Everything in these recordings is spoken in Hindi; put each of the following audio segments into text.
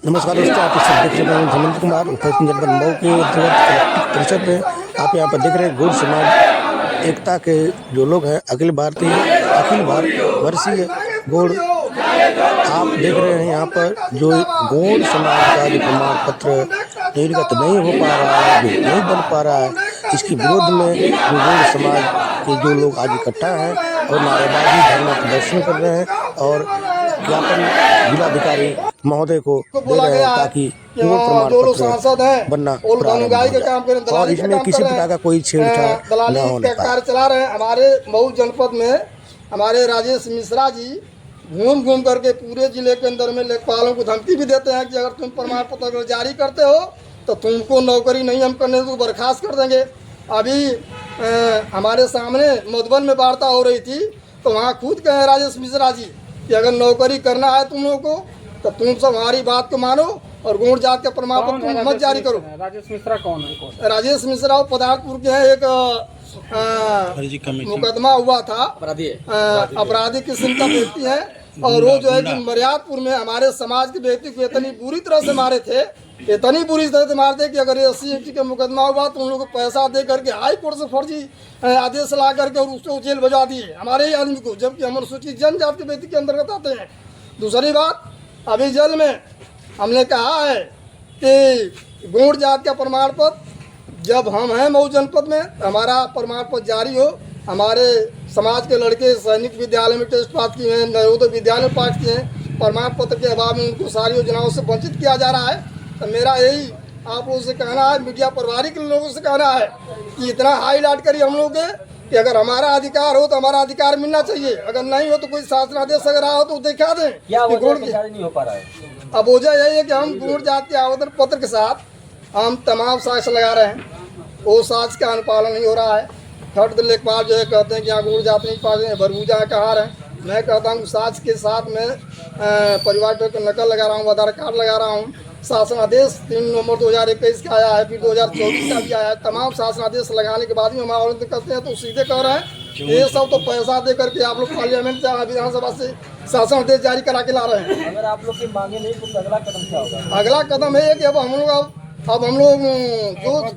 नमस्कार दोस्तों, आप इस सब देख रहे हैं हेमंत कुमार उपस्थित जनपद मऊ के अंतर्गत परिषद में। आप यहाँ पर देख रहे हैं गौड़ समाज एकता के जो लोग हैं, अखिल भारतवर्षीय गौड़। आप देख रहे हैं यहाँ पर जो गौड़ समाज का जो प्रमाण पत्र निर्गत नहीं हो पा रहा है, जो नहीं बन पा रहा है, इसके विरोध में जो गौड़ समाज के जो लोग आज इकट्ठा हैं और नारेबाजी धरना प्रदर्शन कर रहे हैं और ज्ञापन जिलाधिकारी महोदय को दे रहे हैं ताकि गौड़ प्रमाण पत्र बनना प्रारंभ हो और इसमें किसी प्रकार का कोई छेड़छाड़ न होने पाए। कार्य चला रहे हैं। हमारे मऊ जनपद में हमारे राजेश मिश्रा जी घूम घूम करके पूरे जिले के अंदर में लेखपालों को धमकी भी देते हैं कि अगर तुम प्रमाण पत्र अगर जारी करते हो तो तुमको नौकरी नहीं हम करने तो बर्खास्त कर देंगे। अभी हमारे सामने मधुबन में वार्ता हो रही थी तो वहाँ खुद कहे राजेश मिश्रा जी कि अगर नौकरी करना है तुम लोगों को तो तुम सब हमारी बात को मानो और गौड़ जात का प्रमाण पत्र मत जारी करो। राजेश मिश्रा कौन है? राजेश मिश्रा पदार्थपुर के हैं। एक मुकदमा हुआ था, अपराधी किस्म का व्यक्ति है और वो जो है कि मर्यादपुर में हमारे समाज के व्यक्ति को इतनी बुरी तरह से मारे थे, इतनी बुरी तरह से मारते कि अगर SC/ST का मुकदमा हुआ तो उन लोगों को पैसा दे करके हाई कोर्ट से फर्जी आदेश ला करके और उसको जेल भिजवा दिए हमारे ही आदमी को, जबकि हम अनुसूचित जनजाति के व्यक्ति के अंतर्गत आते हैं। दूसरी बात, अभी जेल में हमने कहा है कि गौड़ जात का प्रमाण पत्र जब हम हैं मऊ जनपद में हमारा प्रमाण पत्र जारी हो। हमारे समाज के लड़के सैनिक विद्यालय में टेस्ट पास किए हैं, नवोदय विद्यालय में पास किए हैं, प्रमाण पत्र के अभाव में उनको सारी योजनाओं से वंचित किया जा रहा है। तो मेरा यही आप लोगों से कहना है, मीडिया प्रभारी के लोगों से कहना है कि इतना हाईलाइट करिए हम लोग के कि अगर हमारा अधिकार हो तो हमारा अधिकार मिलना चाहिए, अगर नहीं हो तो कोई शासनादेश अगर हो तो दिखा दें। नहीं हो पा रहा है। अब वजह यही है कि हम गौड़ जात के आवेदन पत्र के साथ हम तमाम साक्ष्य लगा रहे हैं, वो साक्ष्य का अनुपालन नहीं हो रहा है। थर्ड लेखपाल जो है कहते हैं कि यहाँ गौड़ जात नहीं पाते हैं, भरभूजा का हार है। मैं कहता हूँ साक्ष्य के साथ में परिवार की नकल लगा रहा हूँ, आधार कार्ड लगा रहा हूँ। शासन आदेश 3 नवंबर 2021 का आया है, फिर 2024 का भी आया है। तमाम शासन आदेश लगाने के बाद भी हम आवेदन करते हैं तो सीधे कह रहे हैं ये सब तो पैसा दे करके आप लोग पार्लियामेंट से विधानसभा से शासन आदेश जारी करा के ला रहे हैं। अगर आप लोग की मांगे नहीं तो अगला कदम क्या होगा? अगला कदम है कि अब हम लोग जो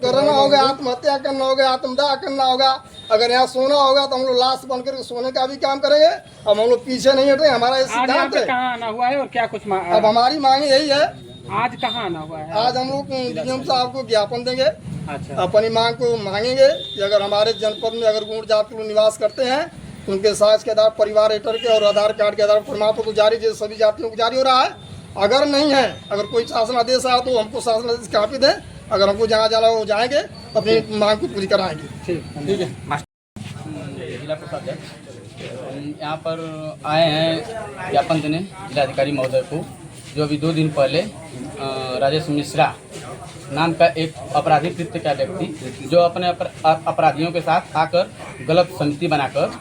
करना होगा, आत्महत्या करना होगा, आत्मदाह करना होगा। अगर यहाँ सोना होगा तो हम लोग लाश बनकर सोने का भी काम करेंगे। अब हम लोग पीछे नहीं हटे, हमारा ये सिद्धांत है। कहाँ आना हुआ है और क्या कुछ अब हमारी मांग यही है। आज कहाँ आना हुआ है? आज हम लोग DM साहब को ज्ञापन देंगे, अच्छा। अपनी मांग को मांगेंगे कि अगर हमारे जनपद में अगर गौड़ जात के लोग निवास करते हैं तो उनके साक्ष्य के आधार परिवार रेटर के और आधार कार्ड के आधार प्रमाण पत्र जारी जैसे सभी जातियों को जारी हो रहा है। अगर नहीं है, अगर कोई शासन आदेश आया तो हमको शासन आदेश कॉपी दें, अगर हमको जहाँ जाना हो जाएंगे अपनी मांग को पूरी कराएंगे। ठीक है। जिला प्रशासन यहाँ पर आए हैं ज्ञापन देने जिलाधिकारी महोदय को, जो अभी 2 दिन पहले राजेश मिश्रा नाम का एक अपराधी कृत्य का व्यक्ति जो अपने अपराधियों के साथ आकर गलत समिति बनाकर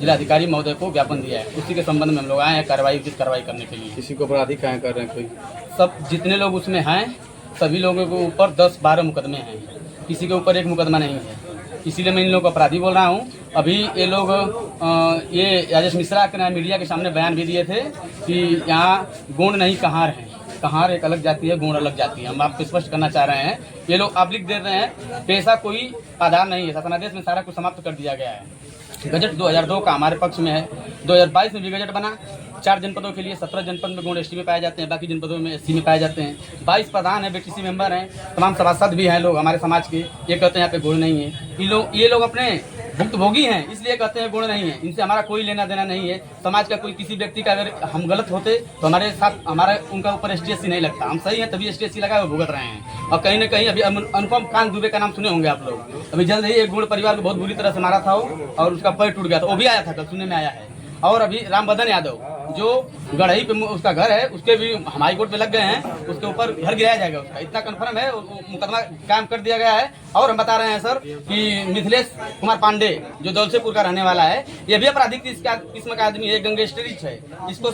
जिलाधिकारी महोदय को ज्ञापन दिया है, उसी के संबंध में हम लोग आए हैं उचित कार्रवाई करने के लिए। किसी को अपराधी कहाँ कर रहे हैं? कोई सब जितने लोग उसमें हैं सभी लोगों के ऊपर 10-12 मुकदमे हैं, किसी के ऊपर एक मुकदमा नहीं है। इसीलिए मैं इन लोगों को अपराधी बोल रहा हूँ। अभी ये लोग ये राजेश मिश्रा के मीडिया के सामने बयान भी दिए थे कि यहाँ गौड़ नहीं कहार हैं, कहार एक अलग जाति है, गौड़ अलग जाति है। हम आपको स्पष्ट करना चाह रहे हैं, ये लोग आप लिख दे रहे हैं, पैसा कोई आधार नहीं है। शासनादेश में सारा कुछ समाप्त कर दिया गया है। गजट 2002 का हमारे पक्ष में है, 2022 में भी गजट बना। 4 जनपदों के लिए 17 जनपद में गौड़ ST में पाए जाते हैं, बाकी जनपदों में SC में पाए जाते हैं। 22 प्रधान है, BTC मेंबर हैं, तमाम सभासद भी हैं लोग हमारे समाज के। ये कहते हैं यहाँ पे गौड़ नहीं है। ये लोग अपने भुक्तभोगी हैं, इसलिए कहते हैं गौड़ नहीं है। इनसे हमारा कोई लेना देना नहीं है। समाज का कोई किसी व्यक्ति का अगर हम गलत होते तो हमारे साथ उनका ऊपर ST/SC नहीं लगता। हम सही हैं तभी ST/SC लगा हुए भुगत रहे हैं। और कहीं ना कहीं अभी अनुपम कांत दुबे का नाम सुने होंगे आप लोग। अभी जल्द ही एक गौड़ परिवार को बहुत बुरी तरह से मारा था और उसका पैर टूट गया था, वो भी आया था, कल सुनने में आया है। और अभी रामबदन यादव जो गढ़ई पे उसका घर है, उसके भी हम हाई कोर्ट में लग गए हैं, उसके ऊपर घर गिराया जाएगा। उसका इतना कन्फर्म है, मुकदमा कायम कर दिया गया है। और हम बता रहे हैं सर कि मिथिलेश कुमार पांडे जो दौलतपुर का रहने वाला है, ये भी आपराधिक किस्म का आदमी है, गैंगस्टरिस्ट है। इसको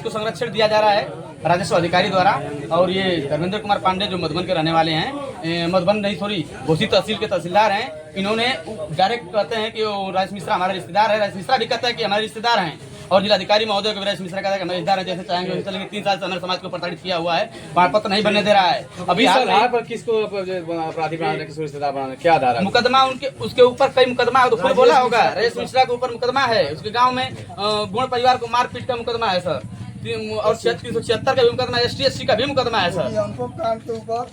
संरक्षण दिया जा रहा है राजस्व अधिकारी द्वारा। और ये धर्मेंद्र कुमार पांडे जो मधुबन के रहने वाले हैं, मधुबन नहीं सॉरी घोसी तहसील के तहसीलदार हैं, इन्होंने डायरेक्ट कहते हैं कि राजेश मिश्रा हमारे रिश्तेदार है। राजेश मिश्रा भी कहता है कि हमारे रिश्तेदार हैं। और जिलाधिकारी महोदय को राजेश मिश्रा का मजेदार है, जैसे चाहेंगे वैसे चलेंगे। 3 साल से हमारे समाज को प्रताड़ित किया हुआ है, प्रमाण पत्र नहीं बनने दे रहा है। अभी आधार पर किसको अपराधी बनाने, किसको रिश्तेदार बनाने, क्या आधार है? मुकदमा उसके ऊपर कई मुकदमा है, तो खुद बोला होगा। राजेश मिश्रा के ऊपर मुकदमा है, उसके गाँव में गुण परिवार को मारपीट का मुकदमा है सर, और 376 का भी मुकदमा, ST/SC का भी मुकदमा है सर। अनुपम कांड के ऊपर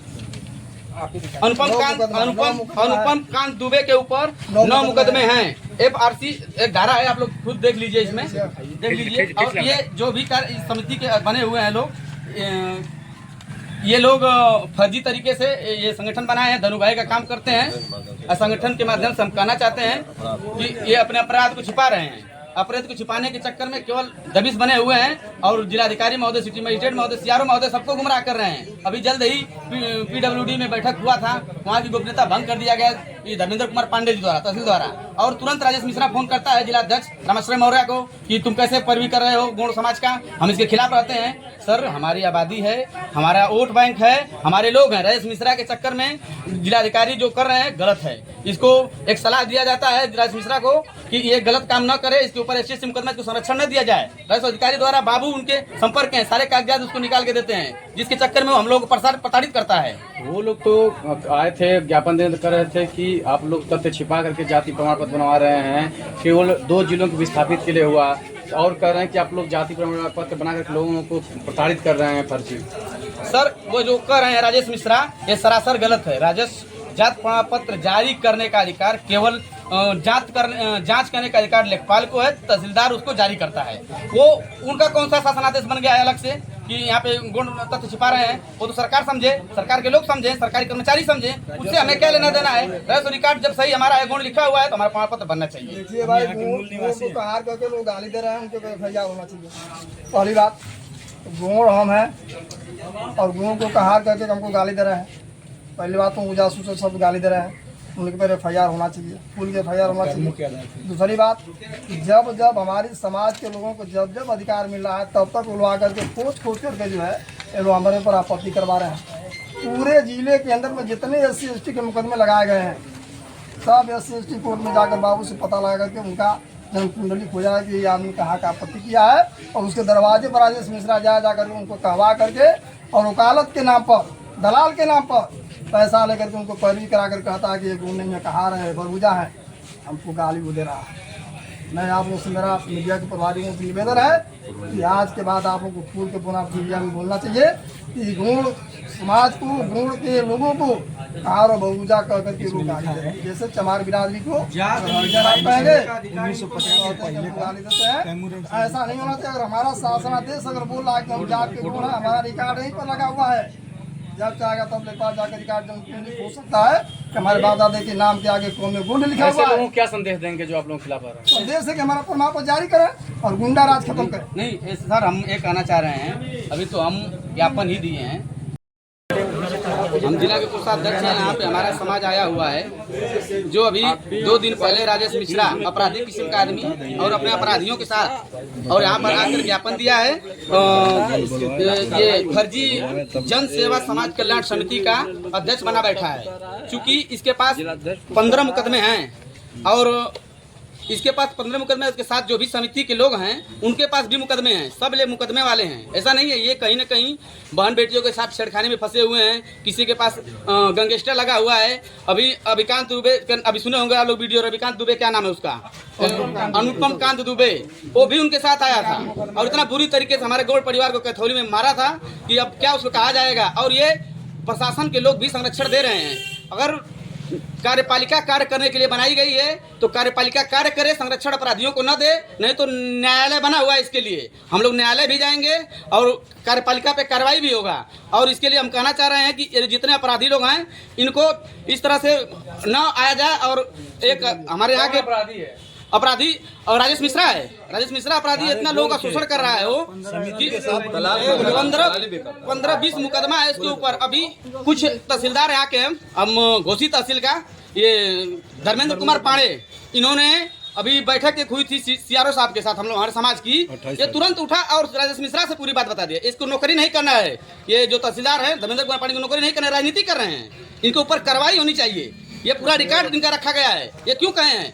अनुपम कांत दुबे के ऊपर 9 मुकदमे हैं। FRC एक धारा है, आप लोग खुद देख लीजिए, इसमें देख लीजिए। और ये जो भी कार्य समिति के बने हुए हैं लोग, ये लोग फर्जी तरीके से ये संगठन बनाए हैं, धनुभाई का काम करते हैं। संगठन के माध्यम से हम कहना चाहते हैं कि ये अपने अपराध को छिपा रहे हैं। अपराध को छिपाने के चक्कर में केवल दबिश बने हुए हैं, और जिलाधिकारी महोदय, सिटी मजिस्ट्रेट महोदय, CRO महोदय सबको गुमराह कर रहे हैं। अभी जल्द ही PWD में बैठक हुआ था, वहाँ की गोपनीयता भंग कर दिया गया धर्मेंद्र कुमार पांडे जी द्वारा, तहसील द्वारा। और तुरंत राजेश मिश्रा फोन करता है जिलाध्यक्ष रामाश्रय मौर्य को कि तुम कैसे पैरवी कर रहे हो गौड़ समाज का, हम इसके खिलाफ रहते हैं। सर, हमारी आबादी है, हमारा वोट बैंक है, हमारे लोग हैं। राजेश मिश्रा के चक्कर में जिलाधिकारी जो कर रहे हैं गलत है। इसको एक सलाह दिया जाता है राजेश मिश्रा को कि ये गलत काम न करे, इसके ऊपर ST/SC मुकदमा को संरक्षण न दिया जाए। राजस्व अधिकारी द्वारा बाबू उनके संपर्क हैं, सारे कागजात उसको निकाल के देते हैं, जिसके चक्कर में वो हम लोग को प्रताड़ित करता है। वो लोग तो आए थे, ज्ञापन देने कर रहे थे कि आप लोग तथ्य छिपा करके जाति प्रमाण पत्र बनवा रहे हैं, केवल 2 जिलों के विस्थापित के लिए हुआ, और कह रहे हैं कि आप लोग जाति प्रमाण पत्र बना करके लोगों को प्रताड़ित कर रहे हैं फर्जी। सर, वो जो कर रहे हैं राजेश मिश्रा, ये सरासर गलत है। जाति प्रमाण पत्र जारी करने का अधिकार केवल जांच करने का अधिकार लेखपाल को है, तहसीलदार उसको जारी करता है। वो उनका कौन सा शासनादेश बन गया है अलग से कि यहाँ पे गुण तथ्य छिपा रहे हैं? वो तो सरकार समझे, सरकार के लोग समझे, सरकारी कर्मचारी समझे, उससे हमें क्या लेना देना है? राजस्व रिकॉर्ड जब सही हमारा है, गुण लिखा हुआ है, तो हमारा प्रमाण पत्र बनना चाहिए। देखिए भाई, को कहार करके लोग गाली दे रहे हैं, उनको FIR होना चाहिए। पहली बात, गुण हम हैं और गुण को कहार करके हमको गाली दे रहे हैं। पहली बात तो जासूस सब गाली दे रहे हैं, उनके पर FIR होना चाहिए, फुल के FIR होना चाहिए। दूसरी बात, जब हमारी समाज के लोगों को जब अधिकार मिल रहा है, तब तक वो लोग आकर के खोज करके जो है ये लोग हमारे ऊपर आपत्ति करवा रहे हैं। पूरे जिले के अंदर में जितने SC/ST के मुकदमे लगाए गए हैं, सब SC/ST कोर्ट में जाकर बाबू से पता लगा करके उनका जन्म कुंडली खोजा है कि ये आदमी कहाँ का आपत्ति किया है, और उसके दरवाजे पर राजेश मिश्रा जाकर के उनको कहवा करके और वकालत के नाम पर, दलाल के नाम पर पैसा लेकर के उनको पैरवी करा कर कहता है कि ये गुंडे में कहा रहे बरबूजा है, हमको गाली वो दे रहा है। मैं आप लोग से, मेरा मीडिया के प्रभारियों से निवेदन है कि आज के बाद आप लोग को फूल के पुनः मीडिया में बोलना चाहिए कि गुण समाज को, गुण के लोगों को कार और बरबूजा कह करके लोग गाली दे रहे हैं। जैसे चमार बिरादरी को कहेंगे 1950 गाली देते हैं, ऐसा नहीं होना चाहिए। अगर हमारा शासनादेश अगर बोल रहा है कि हम जात के गुण है, हमारा रिकॉर्ड यहीं पर लगा हुआ है, जब चाहेगा तब लेकर जाकर रिकॉर्ड हो सकता है कि हमारे बाप दादा के नाम के आगे कौन में गुंड लिखा हुआ है। क्या संदेश देंगे जो आप लोग खिलाफ आ रहे हैं? संदेश है कि हमारा प्रमाण पत्र जारी करें और गुंडा राज खत्म करें। नहीं सर, हम ये कहना चाह रहे हैं, अभी तो हम ज्ञापन ही दिए हैं। हम जिला के कोषाध्यक्ष हैं, यहाँ पे हमारा समाज आया हुआ है, जो अभी 2 दिन पहले राजेश मिश्रा अपराधी किस्म का आदमी और अपने अपराधियों के साथ और यहाँ पर आकर ज्ञापन दिया है। ये फर्जी जन सेवा समाज कल्याण समिति का अध्यक्ष बना बैठा है। चूंकि इसके पास 15 मुकदमे हैं और इसके पास 15 मुकदमे, उसके साथ जो भी समिति के लोग हैं उनके पास भी मुकदमे हैं, सब ले मुकदमे वाले हैं। ऐसा नहीं है, ये कहीं ना कहीं बहन बेटियों के साथ छेड़खानी में फंसे हुए हैं। किसी के पास गैंगस्टर लगा हुआ है। अभी अभिकांत दुबे, अभी सुने होंगे आप लोग वीडियो, रविकांत दुबे क्या नाम है उसका, अनुपम कांत दुबे, वो भी उनके साथ आया था और इतना बुरी तरीके से हमारे गौड़ परिवार को कैथोली में मारा था कि अब क्या उसको कहा जाएगा। और ये प्रशासन के लोग भी संरक्षण दे रहे हैं। अगर कार्यपालिका कार्य करने के लिए बनाई गई है तो कार्यपालिका कार्य करे, संरक्षण अपराधियों को न दे, नहीं तो न्यायालय बना हुआ है इसके लिए। हम लोग न्यायालय भी जाएंगे और कार्यपालिका पे कार्रवाई भी होगा। और इसके लिए हम कहना चाह रहे हैं कि जितने अपराधी लोग हैं इनको इस तरह से न आया जाए। और एक हमारे यहाँ के अपराधी और राजेश मिश्रा है, राजेश मिश्रा अपराधी, इतना लोगों का शोषण कर रहा है वो कि 15-20 मुकदमा है इसके ऊपर। अभी कुछ तहसीलदार यहाँ के, हम घोसी तहसील का, ये धर्मेंद्र कुमार पांडे, इन्होंने अभी बैठक एक हुई थी CRO साहब के साथ, हम लोग हमारे समाज की, ये तुरंत उठा और राजेश मिश्रा से पूरी बात बता दिया। इसको नौकरी नहीं करना है, ये जो तहसीलदार है धर्मेंद्र कुमार पांडे को नौकरी नहीं करना है, राजनीति कर रहे हैं, इनके ऊपर कार्रवाई होनी चाहिए। ये पूरा रिकॉर्ड इनका रखा गया है। ये क्यों कहे हैं?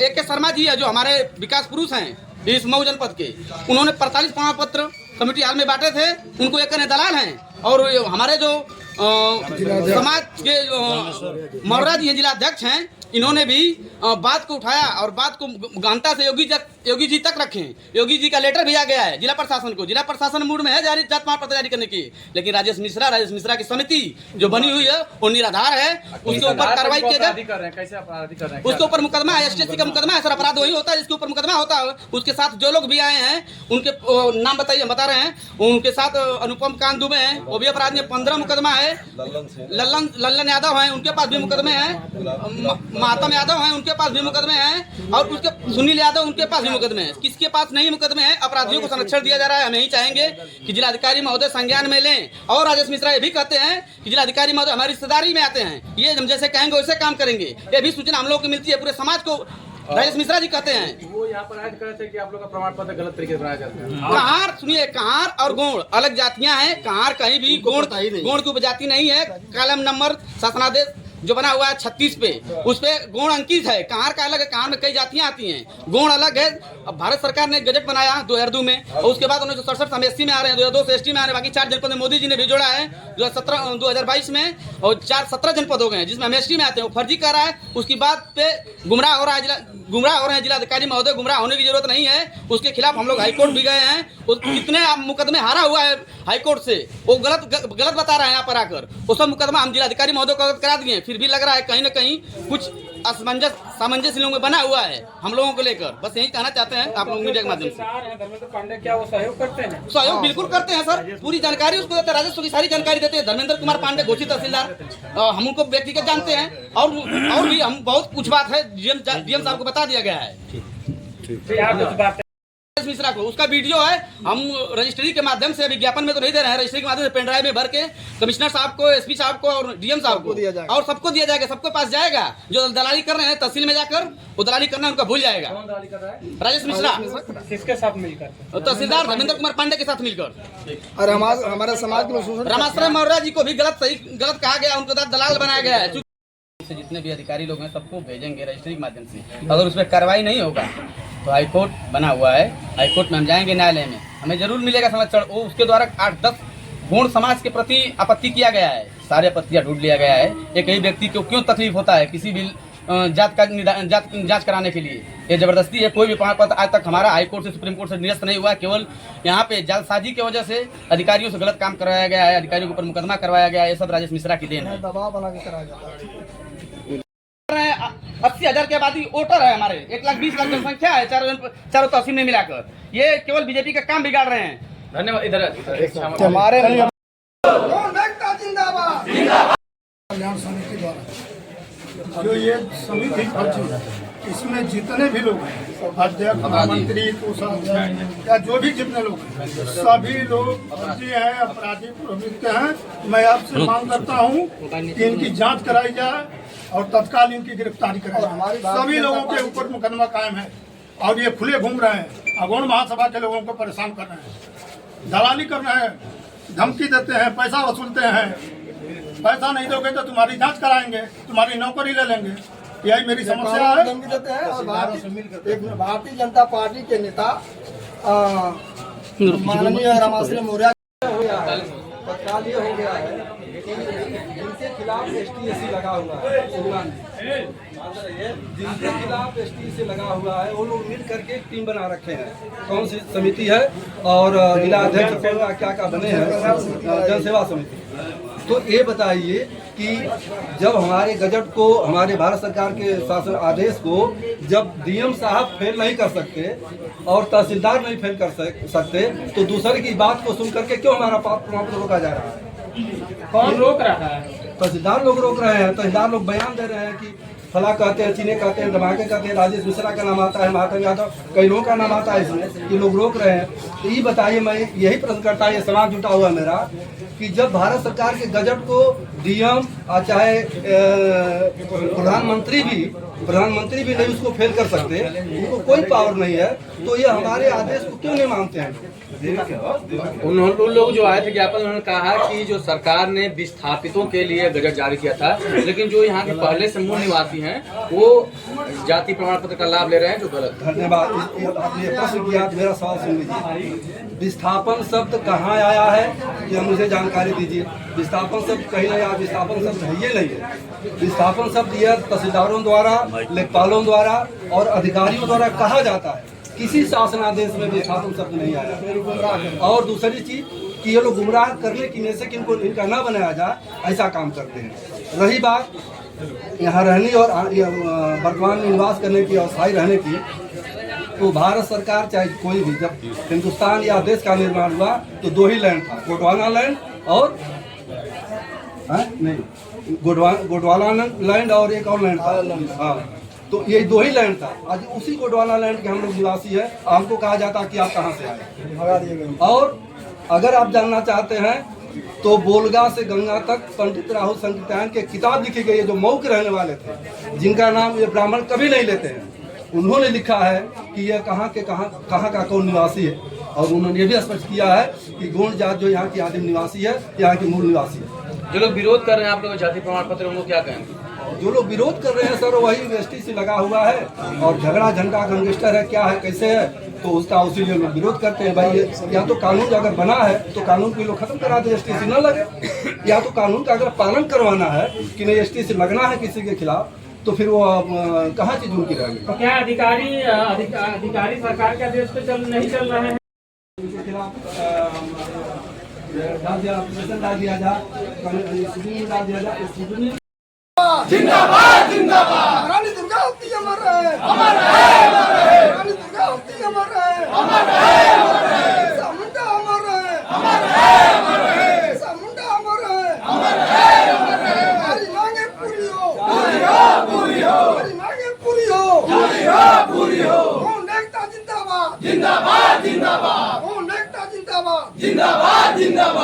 AK शर्मा जी है जो हमारे विकास पुरुष हैं, इस मऊ जनपद के, उन्होंने 45 प्रमाण पत्र कमेटी हाल में बांटे थे। उनको एक दालाल हैं और हमारे जो समाज के मौर्या जी हैं, जिला अध्यक्ष हैं, इन्होंने भी बात को उठाया और बात को गहनता से योगी जी तक रखे। योगी जी का लेटर भी आ गया है जिला प्रशासन को। जिला प्रशासन मूड में है जारी जात प्रमाण पत्र जारी करने की, लेकिन राजेश मिश्रा की समिति जो बनी हुई है वो निराधार है। उसके ऊपर कार्रवाई किया जाए, कैसे अपराधी कर रहे हैं? उसके ऊपर मुकदमा है, STC का मुकदमा है सर। अपराध वही होता है जिसके ऊपर मुकदमा होता है। उसके साथ जो लोग भी आए हैं उनके नाम बताइए, बता रहे हैं। उनके साथ अनुपम कांत दुबे हैं, वो भी अपराध में 15 मुकदमा है। लल्लन यादव हैं, उनके पास भी मुकदमे हैं। महात्म यादव हैं, उनके पास भी मुकदमे हैं। और उसके सुनील यादव, उनके पास भी मुकदमे हैं। किसके पास नहीं मुकदमे हैं? अपराधियों को संरक्षण दिया जा रहा है। हम यही चाहेंगे कि जिलाधिकारी महोदय संज्ञान में लें। और राजेश मिश्रा ये भी कहते हैं कि जिलाधिकारी महोदय हमारी रिश्तेदारी में आते हैं, ये हम जैसे कहेंगे वैसे काम करेंगे। ये भी सूचना हम लोग को मिलती है पूरे समाज को। राजेश मिश्रा जी कहते हैं वो यहाँ पर ऐड करे थे कि आप लोग का प्रमाण पत्र गलत तरीके से बनाया जाता है। कहार, सुनिए, कहार और गोंड अलग जातियां हैं। कहार कहीं भी गोंड की उपजाति नहीं है। कलम नंबर शासनादेश जो बना हुआ है 36 पे, उस पे गोंड अंकित है। कहार का अलग है, कहार में कई जातियां आती हैं, गोंड अलग है। अब भारत सरकार ने गजट बनाया 2002 में, और उसके बाद 1967 हम SC में आ रहे हैं, 2002 से ST में आ रहे हैं। बाकी 4 जनपद मोदी जी ने भी जोड़ा है 2022 में, और 17 जनपद हो गए हैं जिसमें हम ST में आते हैं। वो फर्जी कर रहा है, उसकी बात पे गुमराह हो रहा है जिलाधिकारी महोदय। गुमराह होने की जरूरत नहीं है, उसके खिलाफ हम लोग हाईकोर्ट भी गए हैं। कितने मुकदमे हारा हुआ है हाईकोर्ट से, वो गलत बता रहे हैं यहाँ पर आकर। वो सब मुकदमा हम जिलाधिकारी महोदय को करा दिए, फिर भी लग रहा है कहीं ना कहीं कुछ सामंजस्य लोगों में बना हुआ है हम लोगों को लेकर। बस यही कहना चाहते हैं आप लोग मीडिया के माध्यम से। धर्मेंद्र पांडे क्या वो सहयोग करते हैं? सहयोग बिल्कुल करते हैं सर, पूरी जानकारी उसको देते हैं, राजस्व की सारी जानकारी देते हैं। धर्मेंद्र कुमार पांडे घोषित तहसीलदार, हम उनको व्यक्तिगत जानते हैं। और भी हम बहुत कुछ बात है DM साहब को बता दिया गया है। मिश्रा को उसका वीडियो है, हम रजिस्ट्री के माध्यम से, विज्ञापन में तो नहीं दे रहे हैं, रजिस्ट्री के माध्यम से पेन ड्राइव में भर के कमिश्नर साहब को, SP साहब को और DM साहब को दिया जाएगा, और सबको दिया जाएगा, सबको पास जाएगा। जो दलाली कर रहे हैं तहसील में जाकर, वो दलाली करना उनका भूल जाएगा। कौन दलाली कर रहा है? राजेश मिश्रा किसके साथ मिलकर? तहसीलदार धर्मेंद्र कुमार पांडे के साथ मिलकर। और हमारे समाज के लोग रामाश्रय मौर्या जी को भी गलत कहा गया, उनको दलाल बनाया गया है। जितने भी अधिकारी लोग हैं सबको भेजेंगे रजिस्ट्री के माध्यम से। अगर उस पर कार्रवाई नहीं होगा तो हाईकोर्ट बना हुआ है, हाईकोर्ट में हम जाएंगे, न्यायालय में हमें जरूर मिलेगा संरक्षण। वो उसके द्वारा 8-10 गोंड समाज के प्रति आपत्ति किया गया है, सारे आपत्तियां ढूंढ लिया गया है। एक ही व्यक्ति को क्यों तकलीफ होता है किसी भी जांच कराने के लिए? ये जबरदस्ती है। कोई भी प्रमाण पत्र आज तक हमारा हाईकोर्ट से, सुप्रीम कोर्ट से निरस्त नहीं हुआ। केवल यहाँ पे जालसाजी की वजह से अधिकारियों से गलत काम करवाया गया है, अधिकारियों के ऊपर मुकदमा करवाया गया है। ये सब राजेश मिश्रा की देन है। दबाव बना के कराया जाता है। 80,000 की आबादी वोटर है हमारे, 1,20,00,000 जनसंख्या है चारों तहसील में मिलाकर। ये केवल बीजेपी का काम बिगाड़ रहे हैं। धन्यवाद। इधर हमारे कल्याण समिति द्वारा जो ये समिति फर्जी है, इसमें जितने भी लोग हैं, अध्यक्ष, मंत्री, कोषाध्यक्ष या जो भी जितने लोग हैं, सभी लोग फर्जी हैं, अपराधी प्रवृत्त हैं। मैं आपसे मांग करता हूं कि इनकी जांच कराई जाए और तत्काल इनकी गिरफ्तारी कराई जाए। सभी लोगों के ऊपर मुकदमा कायम है और ये खुले घूम रहे हैं, अगौड़ महासभा के लोगों को परेशान कर रहे हैं, दलाली कर रहे हैं, धमकी देते हैं, पैसा वसूलते हैं। पैसा नहीं दोगे तो तुम्हारी जांच कराएंगे, तुम्हारी नौकरी ले लेंगे। यही मेरी समस्या है। धमकी देते हैं। और भारतीय जनता पार्टी के नेता माननीय रामाश्रय मौर्या तत्काल ये हो गया है कि जिनके खिलाफ ST लगा हुआ है, जिनके खिलाफ ST लगा हुआ है, वो लोग मिल करके एक टीम बना रखे हैं। कौन सी समिति है और जिला अध्यक्ष क्या बने हैं, जन सेवा समिति। तो ये बताइए कि जब हमारे गजट को, हमारे भारत सरकार के शासन आदेश को जब DM साहब फेल नहीं कर सकते और तहसीलदार नहीं फेल कर सकते, तो दूसरे की बात को सुन करके क्यों हमारा प्रमाण पत्र रोका जा रहा है? कौन रोक रहा है? तहसीलदार लोग रोक रहे हैं। तहसीलदार लोग बयान दे रहे हैं कि फला कहते हैं, चीने कहते हैं, धमाके कहते हैं, राजेश मिश्रा का नाम आता है, महात्म यादव, कई लोगों का नाम आता है इसमें। ये लोग रोक रहे हैं। तो ये बताइए, मैं यही प्रश्न करता है, ये समाज जुटा हुआ मेरा, कि जब भारत सरकार के गजट को DM और चाहे प्रधानमंत्री भी नहीं उसको फेल कर सकते, उनको कोई पावर नहीं है, तो ये हमारे आदेश को क्यों नहीं मानते हैं? उन लोग जो आए थे ज्ञापन, उन्होंने कहा कि जो सरकार ने विस्थापितों के लिए गजट जारी किया था, लेकिन जो यहाँ के पहले से मूल निवासी हैं वो जाति प्रमाण पत्र का लाभ ले रहे हैं, जो गलत। धन्यवाद। आपने प्रश्न किया तो मेरा सवाल सुन लीजिए। विस्थापन शब्द कहाँ आया है यह मुझे जानकारी दीजिए। विस्थापन शब्द कहीं नहीं आया, विस्थापन शब्द है ये नहीं है। विस्थापन शब्द यह तहसीलदारों द्वारा, लेखपालों द्वारा और अधिकारियों द्वारा कहा जाता है। किसी शासनादेश में विस्थापन शब्द नहीं आया। और दूसरी चीज कि ये लोग गुमराह करने की वजह से कि इनका न बनाया जाए, ऐसा काम करते हैं। रही बात यहाँ रहने और वर्तमान में निवास करने की, अस्थायी रहने की, तो भारत सरकार चाहे कोई भी, जब हिंदुस्तान या देश का निर्माण हुआ तो दो ही लैंड था, गोंडवाना लैंड और गोंडवाना लैंड और एक और लैंड था। हाँ, तो ये दो ही लैंड था। आज उसी गोंडवाना लैंड के हम लोग निवासी है। हमको कहा जाता कि आप कहाँ से आए। और अगर आप जानना चाहते हैं तो बोलगा से गंगा तक पंडित राहुल संकीर्तन के किताब लिखी गई है, जो मऊ के रहने वाले थे, जिनका नाम ये ब्राह्मण कभी नहीं लेते हैं। उन्होंने लिखा है कि यह कहाँ का कौन निवासी है। और उन्होंने ये भी स्पष्ट किया है कि गोंड जात जो यहाँ की आदिम निवासी है, यहाँ की मूल निवासी है। जो लोग विरोध कर रहे हैं आप लोग जाति प्रमाण पत्र, उनको क्या कहेंगे? जो लोग विरोध कर रहे हैं सर, वही एसटीसी लगा हुआ है और झगड़ा झंडा गैंगस्टर है, क्या है, कैसे है, तो उसका उसी लिए लोग विरोध करते हैं। भाई या तो कानून अगर बना है तो कानून को लोग खत्म करा दे, एसटीसी न लगे, या तो कानून का अगर पालन करवाना है कि नहीं एसटीसी लगना है किसी के खिलाफ, तो फिर वो कहाँ चीज उनकी रहेगी। तो क्या अधिकारी सरकार के आदेश पे नहीं चल रहे हैं? उनके खिलाफ डाल दिया जाए, डाल दिया जाए। जिंदाबाद जिंदाबाद। रानी दुर्गावती अमर रहे, अमर है। रानी दुर्गावती अमर रहे, अमर है। चामुंडा अमर रहे, अमर है। चामुंडा अमर रहे, अमर है। हमारी मांगे पूरी हो, पूरी हो। हमारी मांगे पूरी हो, पूरी हो। गोंड एकता जिंदाबाद, जिंदाबाद जिंदाबाद। गोंड एकता जिंदाबाद, जिंदाबाद जिंदाबाद।